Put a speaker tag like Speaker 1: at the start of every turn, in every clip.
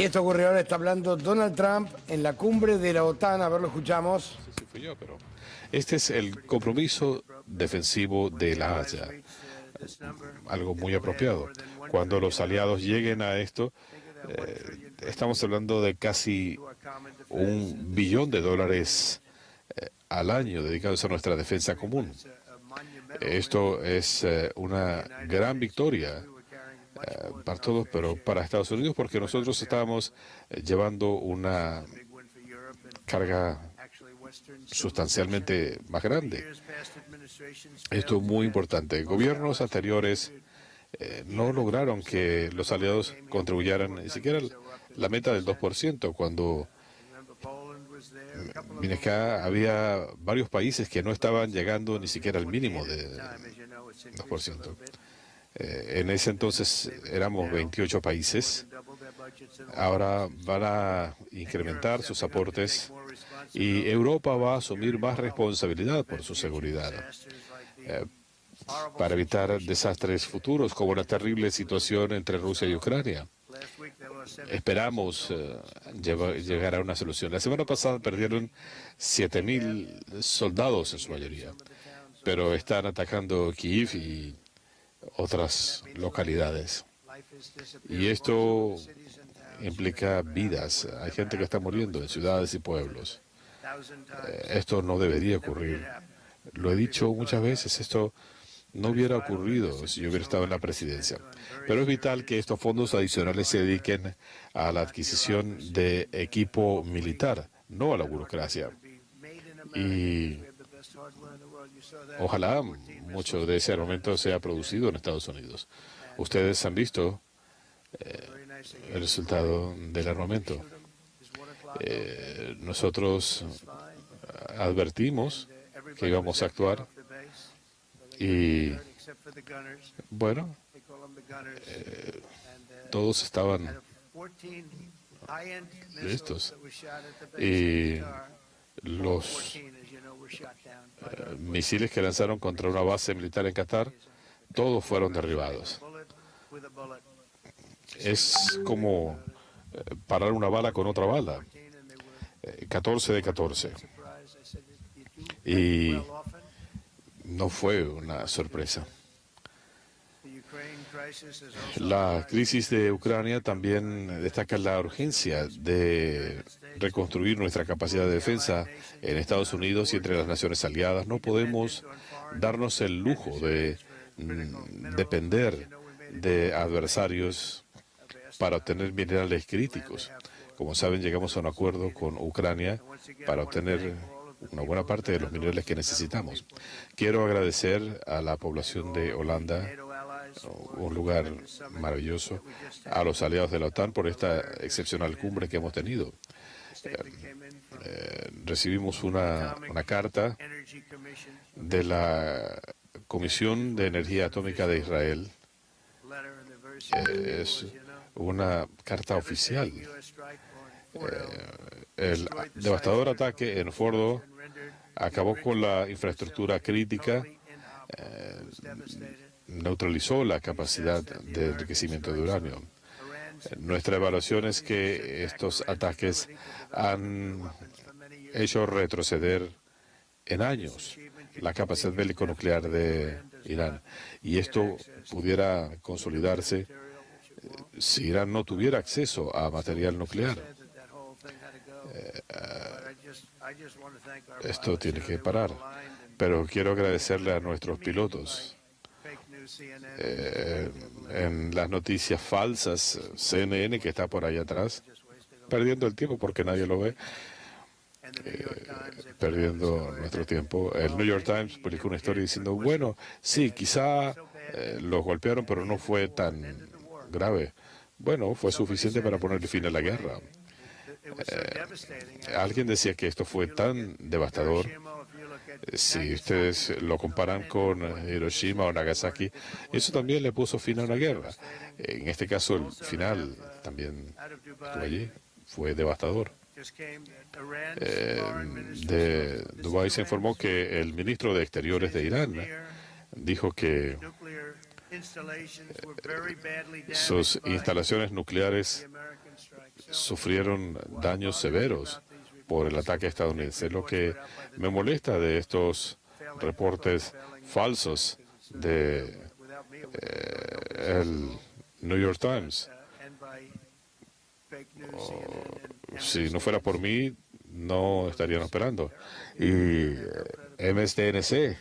Speaker 1: Y esto ocurrió ahora, está hablando Donald Trump en la cumbre de la OTAN. A ver, lo escuchamos.
Speaker 2: No sé si fui yo, pero este es el compromiso defensivo de La Haya, algo muy apropiado. Cuando los aliados lleguen a esto, estamos hablando de casi $1 billón al año dedicados a nuestra defensa común. Esto es una gran victoria para todos, pero para Estados Unidos, porque nosotros estábamos llevando una carga sustancialmente más grande. Esto es muy importante. Gobiernos anteriores no lograron que los aliados contribuyeran ni siquiera la meta del 2%. Cuando vine acá, había varios países que no estaban llegando ni siquiera al mínimo de 2%. En ese entonces éramos 28 países. Ahora van a incrementar sus aportes y Europa va a asumir más responsabilidad por su seguridad para evitar desastres futuros como la terrible situación entre Rusia y Ucrania. Esperamos llegar a una solución. La semana pasada perdieron 7.000 soldados en su mayoría, pero están atacando Kiev y otras localidades. Y esto implica vidas. Hay gente que está muriendo en ciudades y pueblos. Esto no debería ocurrir. Lo he dicho muchas veces, esto no hubiera ocurrido si yo hubiera estado en la presidencia. Pero es vital que estos fondos adicionales se dediquen a la adquisición de equipo militar, no a la burocracia. Y ojalá mucho de ese armamento sea producido en Estados Unidos. Ustedes han visto el resultado del armamento. Nosotros advertimos que íbamos a actuar y, bueno, todos estaban listos. Y los misiles que lanzaron contra una base militar en Qatar, todos fueron derribados. Es como parar una bala con otra bala. 14 de 14. Y no fue una sorpresa. La crisis de Ucrania también destaca la urgencia de reconstruir nuestra capacidad de defensa en Estados Unidos y entre las naciones aliadas. No podemos darnos el lujo de depender de adversarios para obtener minerales críticos. Como saben, llegamos a un acuerdo con Ucrania para obtener una buena parte de los minerales que necesitamos. Quiero agradecer a la población de Holanda, un lugar maravilloso, a los aliados de la OTAN por esta excepcional cumbre que hemos tenido. Recibimos una carta de la Comisión de Energía Atómica de Israel. Es una carta oficial. El devastador ataque en Fordo acabó con la infraestructura crítica, neutralizó la capacidad de enriquecimiento de uranio. Nuestra evaluación es que estos ataques han hecho retroceder en años la capacidad bélico-nuclear de Irán. Y esto pudiera consolidarse si Irán no tuviera acceso a material nuclear. Esto tiene que parar. Pero quiero agradecerle a nuestros pilotos. En las noticias falsas, CNN, que está por ahí atrás, perdiendo el tiempo porque nadie lo ve, perdiendo nuestro tiempo. El New York Times publicó una historia diciendo, bueno, sí, quizá los golpearon, pero no fue tan grave. Bueno, fue suficiente para ponerle fin a la guerra. Alguien decía que esto fue tan devastador. Si ustedes lo comparan con Hiroshima o Nagasaki, eso también le puso fin a una guerra. En este caso, el final también estuvo allí, fue devastador. De Dubái se informó que el ministro de Exteriores de Irán dijo que Sus instalaciones nucleares sufrieron daños severos por el ataque estadounidense. Lo que me molesta de estos reportes falsos de el New York Times, si no fuera por mí, no estarían operando. Y MSDNC,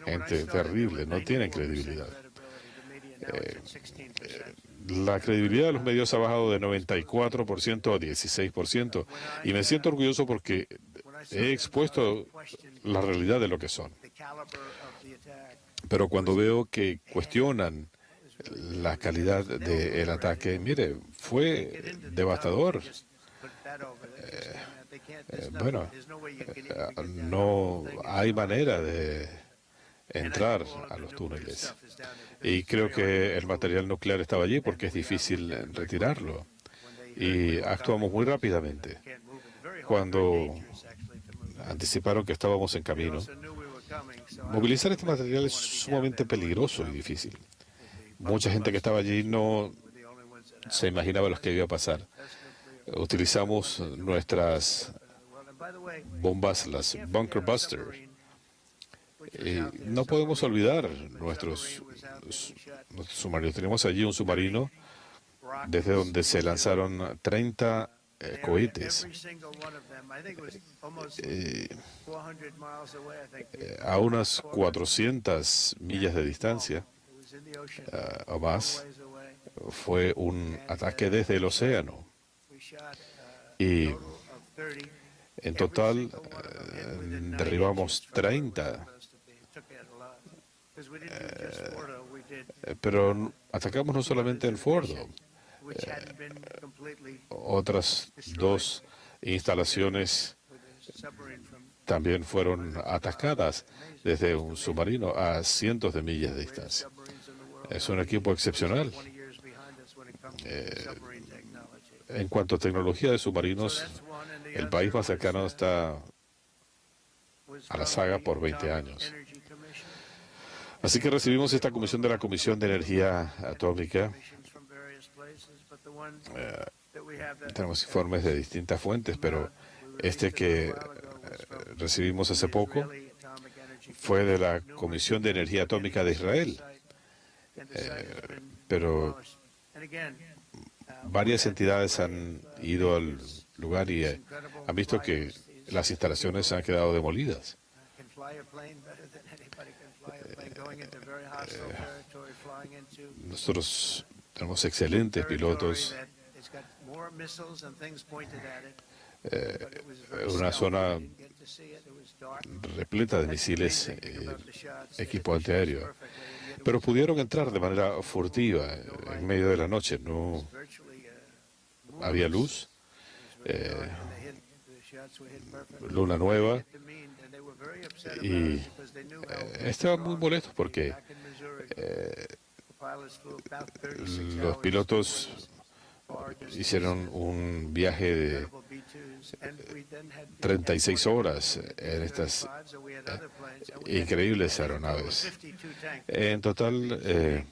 Speaker 2: gente terrible, no tienen credibilidad. La credibilidad de los medios ha bajado de 94% a 16%, y me siento orgulloso porque he expuesto la realidad de lo que son. Pero cuando veo que cuestionan la calidad del ataque, mire, fue devastador. Bueno, no hay manera de entrar a los túneles. Y creo que el material nuclear estaba allí porque es difícil retirarlo. Y actuamos muy rápidamente. Cuando anticiparon que estábamos en camino, movilizar este material es sumamente peligroso y difícil. Mucha gente que estaba allí no se imaginaba lo que iba a pasar. Utilizamos nuestras bombas, las Bunker Buster. Y no podemos olvidar nuestros submarinos. Tenemos allí un submarino desde donde se lanzaron 30 cohetes a unas 400 millas de distancia o más. Fue un ataque desde el océano. Y en total derribamos 30. Pero atacamos no solamente en Fordo. Otras dos instalaciones también fueron atacadas desde un submarino a cientos de millas de distancia. Es un equipo excepcional. En cuanto a tecnología de submarinos, el país más cercano está a la saga por 20 años. Así que recibimos esta comisión de la Comisión de Energía Atómica. Tenemos informes de distintas fuentes, pero este que recibimos hace poco fue de la Comisión de Energía Atómica de Israel. Pero varias entidades han ido al lugar y han visto que las instalaciones han quedado demolidas. Nosotros tenemos excelentes pilotos. Una zona repleta de misiles, equipo antiaéreo. Pero pudieron entrar de manera furtiva en medio de la noche. No había luz, luna nueva, y estaban muy molestos porque los pilotos hicieron un viaje de 36 horas en estas increíbles aeronaves. En total,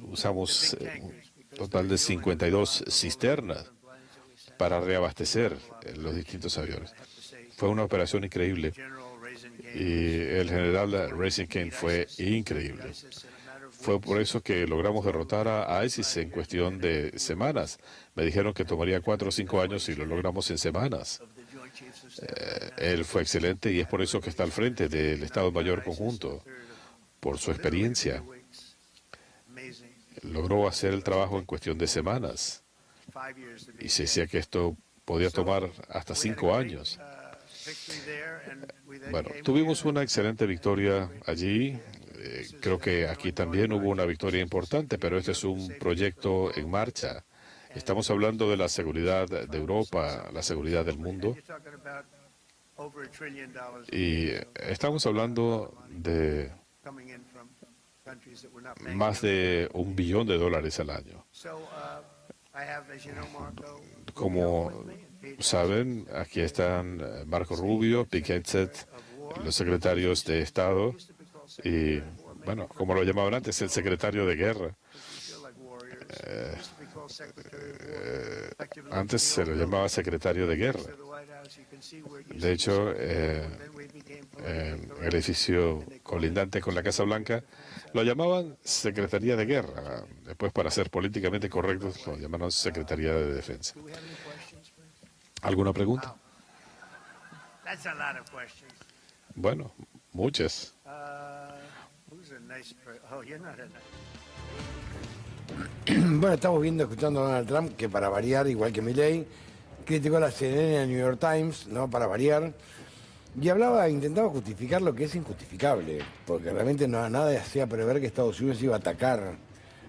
Speaker 2: usamos un total de 52 cisternas para reabastecer los distintos aviones. Fue una operación increíble y el general Racing Kane fue increíble. Fue por eso que logramos derrotar a ISIS en cuestión de semanas. Me dijeron que tomaría 4 o 5 años y lo logramos en semanas. Él fue excelente y es por eso que está al frente del Estado Mayor Conjunto, por su experiencia. Logró hacer el trabajo en cuestión de semanas. Y se decía que esto podía tomar hasta 5 años. Bueno, tuvimos una excelente victoria allí. Creo que aquí también hubo una victoria importante, pero este es un proyecto en marcha. Estamos hablando de la seguridad de Europa, la seguridad del mundo. Y estamos hablando de más de $1 billón al año. Como saben, aquí están Marco Rubio, Pete Hegseth, los secretarios de Estado, y bueno, como lo llamaban antes, el secretario de guerra. Antes se lo llamaba secretario de guerra. De hecho, el edificio colindante con la Casa Blanca lo llamaban Secretaría de Guerra. Después, para ser políticamente correctos, lo llamaron Secretaría de Defensa. ¿Alguna pregunta? Bueno, muchas.
Speaker 1: Bueno, estamos escuchando a Donald Trump, que para variar, igual que Milley, criticó a la CNN y al New York Times, ¿no? Para variar. Y intentaba justificar lo que es injustificable, porque realmente nada hacía prever que Estados Unidos iba a atacar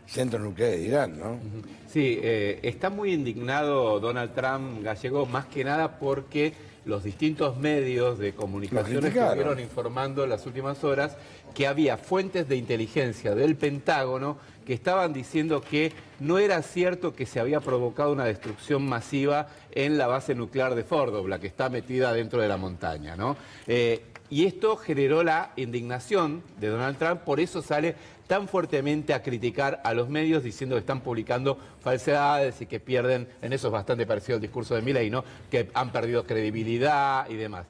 Speaker 1: centros nucleares de Irán, ¿no?
Speaker 3: Sí, está muy indignado Donald Trump, Gallego, más que nada porque los distintos medios de comunicación estuvieron informando en las últimas horas que había fuentes de inteligencia del Pentágono que estaban diciendo que no era cierto que se había provocado una destrucción masiva en la base nuclear de Fordow, la que está metida dentro de la montaña, ¿no? Y esto generó la indignación de Donald Trump, por eso sale tan fuertemente a criticar a los medios diciendo que están publicando falsedades y que pierden, en eso es bastante parecido al discurso de Milley, ¿no? Que han perdido credibilidad y demás.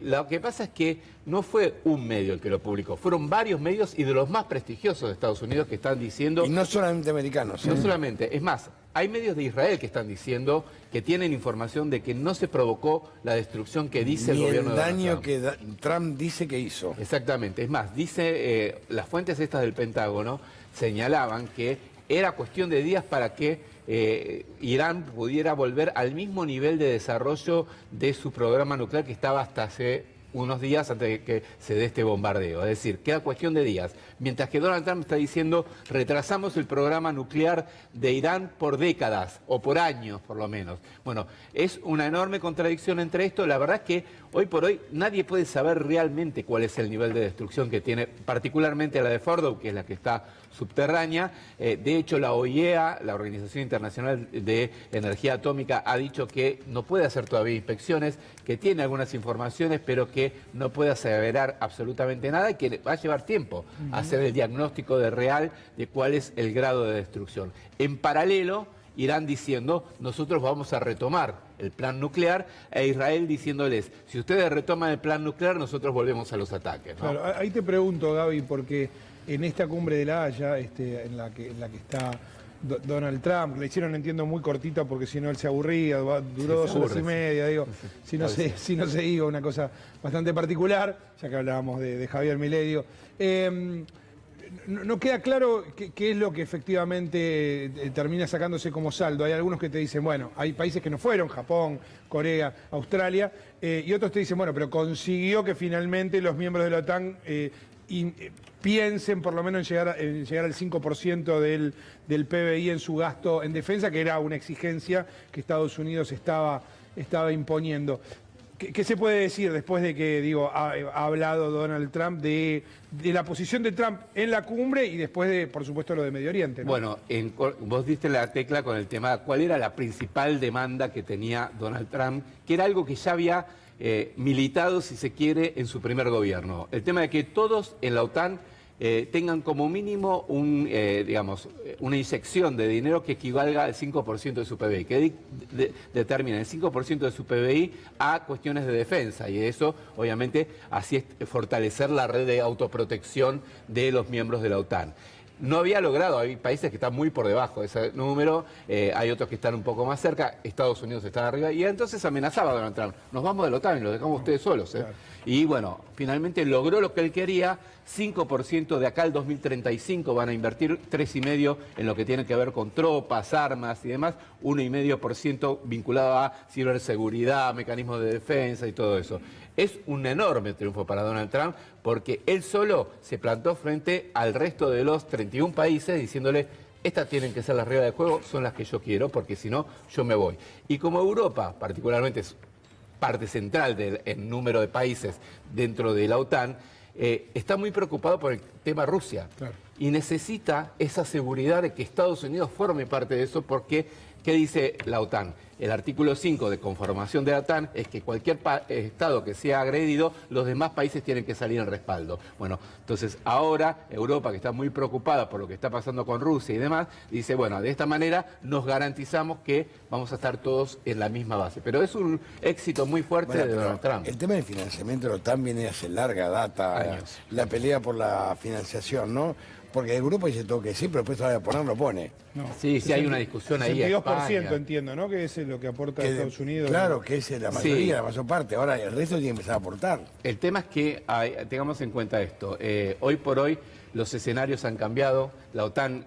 Speaker 3: Lo que pasa es que no fue un medio el que lo publicó, fueron varios medios y de los más prestigiosos de Estados Unidos que están diciendo...
Speaker 1: Y no solamente americanos.
Speaker 3: No solamente, es más, hay medios de Israel que están diciendo que tienen información de que no se provocó la destrucción que dice el gobierno de Donald Trump.
Speaker 1: El daño que Trump dice que hizo.
Speaker 3: Exactamente, es más, dice, las fuentes estas del Pentágono señalaban que era cuestión de días para que Irán pudiera volver al mismo nivel de desarrollo de su programa nuclear que estaba hasta hace unos días antes de que se dé este bombardeo. Es decir, queda cuestión de días. Mientras que Donald Trump está diciendo, retrasamos el programa nuclear de Irán por décadas, o por años por lo menos. Bueno, es una enorme contradicción entre esto. La verdad es que hoy por hoy nadie puede saber realmente cuál es el nivel de destrucción que tiene, particularmente la de Fordow, que es la que está subterránea. De hecho, la OIEA, la Organización Internacional de Energía Atómica, ha dicho que no puede hacer todavía inspecciones, que tiene algunas informaciones, pero que no puede aseverar absolutamente nada y que va a llevar tiempo hacer el diagnóstico real de cuál es el grado de destrucción. En paralelo, Irán diciendo, nosotros vamos a retomar el plan nuclear, e Israel diciéndoles, si ustedes retoman el plan nuclear, nosotros volvemos a los ataques, ¿no?
Speaker 4: Claro, ahí te pregunto, Gaby, porque en esta cumbre de La Haya, en la que está Donald Trump, le hicieron, entiendo, muy cortita porque si no él se aburría, duró 2 horas y media, digo, si no se iba, una cosa bastante particular, ya que hablábamos de Javier Milei, digo. No queda claro qué es lo que efectivamente termina sacándose como saldo. Hay algunos que te dicen, bueno, hay países que no fueron, Japón, Corea, Australia, y otros te dicen, bueno, pero consiguió que finalmente los miembros de la OTAN piensen por lo menos en llegar al 5% del PBI en su gasto en defensa, que era una exigencia que Estados Unidos estaba imponiendo. ¿Qué se puede decir después de que, ha hablado Donald Trump de la posición de Trump en la cumbre y después de, por supuesto, lo de Medio Oriente, ¿no?
Speaker 3: Bueno, vos diste la tecla con el tema, ¿cuál era la principal demanda que tenía Donald Trump? Que era algo que ya había militado, si se quiere, en su primer gobierno. El tema de que todos en la OTAN tengan como mínimo una inyección de dinero que equivalga al 5% de su PBI, que determina el 5% de su PBI a cuestiones de defensa, y eso, obviamente, así es fortalecer la red de autoprotección de los miembros de la OTAN. No había logrado, hay países que están muy por debajo de ese número, hay otros que están un poco más cerca, Estados Unidos está arriba, y entonces amenazaba a Donald Trump, nos vamos de la OTAN y los dejamos ustedes solos. Claro. Y bueno, finalmente logró lo que él quería, 5% de acá al 2035 van a invertir, 3,5% en lo que tiene que ver con tropas, armas y demás, 1,5% vinculado a ciberseguridad, mecanismos de defensa y todo eso. Es un enorme triunfo para Donald Trump porque él solo se plantó frente al resto de los 31 países diciéndole, estas tienen que ser las reglas del juego, son las que yo quiero, porque si no, yo me voy. Y como Europa, particularmente, es parte central del número de países dentro de la OTAN, está muy preocupado por el tema Rusia. Claro. Y necesita esa seguridad de que Estados Unidos forme parte de eso porque, ¿qué dice la OTAN? El artículo 5 de conformación de la OTAN es que cualquier Estado que sea agredido, los demás países tienen que salir en respaldo. Bueno, entonces ahora Europa, que está muy preocupada por lo que está pasando con Rusia y demás, dice, bueno, de esta manera nos garantizamos que vamos a estar todos en la misma base. Pero es un éxito muy fuerte
Speaker 1: Bueno,
Speaker 3: de
Speaker 1: pero
Speaker 3: Donald Trump.
Speaker 1: el tema del financiamiento de la OTAN viene hace larga data,
Speaker 3: Años.
Speaker 1: la pelea por la financiación, ¿no? Porque Europa dice todo que sí, pero después a la hora de poner lo pone.
Speaker 4: No.
Speaker 3: Sí, sí hay una discusión ahí.
Speaker 4: 62%
Speaker 3: España.
Speaker 4: entiendo, ¿no? Que es lo que aporta
Speaker 1: Que-
Speaker 4: Estados Unidos.
Speaker 1: Claro, que es la mayoría,
Speaker 3: Sí.
Speaker 1: la mayor parte. Ahora el resto tiene que empezar a aportar.
Speaker 3: El tema es que tengamos en cuenta esto. Hoy por hoy los escenarios han cambiado, la OTAN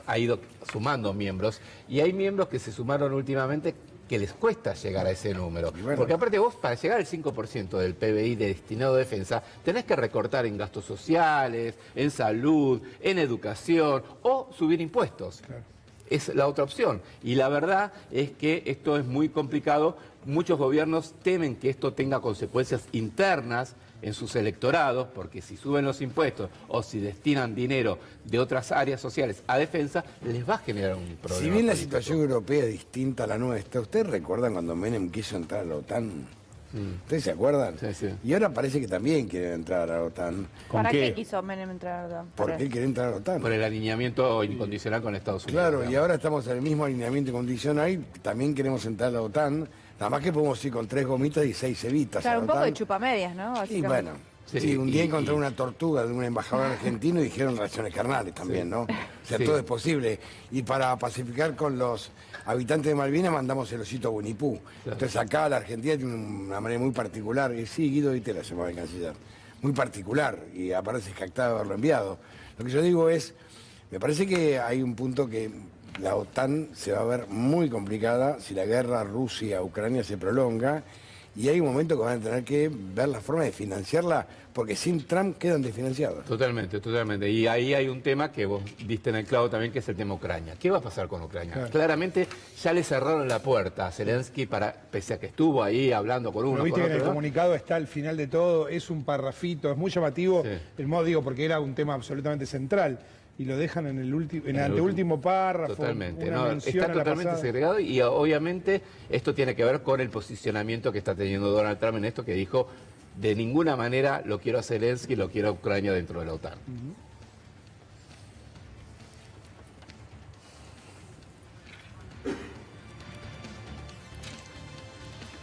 Speaker 3: ha ido sumando miembros y hay miembros que se sumaron últimamente que les cuesta llegar a ese número.
Speaker 1: Y bueno.
Speaker 3: Porque aparte vos, para llegar al 5% del PBI destinado a defensa, tenés que recortar en gastos sociales, en salud, en educación o subir impuestos.
Speaker 4: Claro.
Speaker 3: Es la otra opción. Y la verdad es que esto es muy complicado. Muchos gobiernos temen que esto tenga consecuencias internas en sus electorados, porque si suben los impuestos o si destinan dinero de otras áreas sociales a defensa, les va a generar un problema.
Speaker 1: Si bien la
Speaker 3: político.
Speaker 1: situación europea es distinta a la nuestra, ¿ustedes recuerdan cuando Menem quiso entrar a la OTAN? ¿Ustedes se acuerdan?
Speaker 3: Sí, sí.
Speaker 1: Y ahora parece que también quieren entrar a la OTAN.
Speaker 3: ¿Con
Speaker 5: ¿Para
Speaker 3: qué?
Speaker 5: qué quiso Menem entrar a la OTAN?
Speaker 1: ¿Por qué quiere entrar a la OTAN?
Speaker 3: Por el alineamiento incondicional con Estados Unidos.
Speaker 1: Claro, y
Speaker 3: digamos.
Speaker 1: ahora estamos en el mismo alineamiento condicional y también queremos entrar a la OTAN. Nada más que podemos ir con 3 gomitas y 6 cebitas.
Speaker 5: Claro,
Speaker 1: a
Speaker 5: un
Speaker 1: la
Speaker 5: poco de
Speaker 1: OTAN.
Speaker 5: chupamedias, ¿no?
Speaker 1: Y
Speaker 5: Básicamente.
Speaker 1: bueno,
Speaker 3: Sí,
Speaker 1: sí, un día
Speaker 3: y-
Speaker 1: encontré
Speaker 3: y-
Speaker 1: una tortuga de un embajador argentino y dijeron relaciones carnales también, ¿no? O sea,
Speaker 3: Sí.
Speaker 1: todo es posible. Y para pacificar con los habitantes de Malvinas mandamos el osito Winnie Pooh. Entonces acá la Argentina tiene una manera muy particular. Y sí, Guido Vitela se llama el canciller. Muy particular y aparece jactado de haberlo enviado. Lo que yo digo es, me parece que hay un punto que la OTAN se va a ver muy complicada si la guerra Rusia-Ucrania se prolonga. Y hay un momento que van a tener que ver la forma de financiarla, porque sin Trump quedan desfinanciados.
Speaker 3: Totalmente, totalmente. Y ahí hay un tema que vos diste en el clavo también, que es el tema Ucrania. ¿Qué va a pasar con Ucrania?
Speaker 4: Claro.
Speaker 3: Claramente ya le cerraron la puerta a Zelensky, pese a que estuvo ahí hablando con uno,
Speaker 4: Pero viste
Speaker 3: con
Speaker 4: que en el
Speaker 3: otro, ¿no?
Speaker 4: comunicado está al final de todo, es un parrafito, es muy llamativo
Speaker 3: Sí.
Speaker 4: el modo, digo, porque era un tema absolutamente central. Y lo dejan en el
Speaker 3: En el
Speaker 4: anteúltimo párrafo.
Speaker 3: Totalmente,
Speaker 4: una
Speaker 3: ¿no?
Speaker 4: mención
Speaker 3: Está
Speaker 4: a la
Speaker 3: totalmente
Speaker 4: pasada.
Speaker 3: segregado y obviamente esto tiene que ver con el posicionamiento que está teniendo Donald Trump en esto, que dijo, de ninguna manera lo quiero a Zelensky, lo quiero a Ucrania dentro de la OTAN.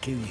Speaker 1: ¿Qué digo?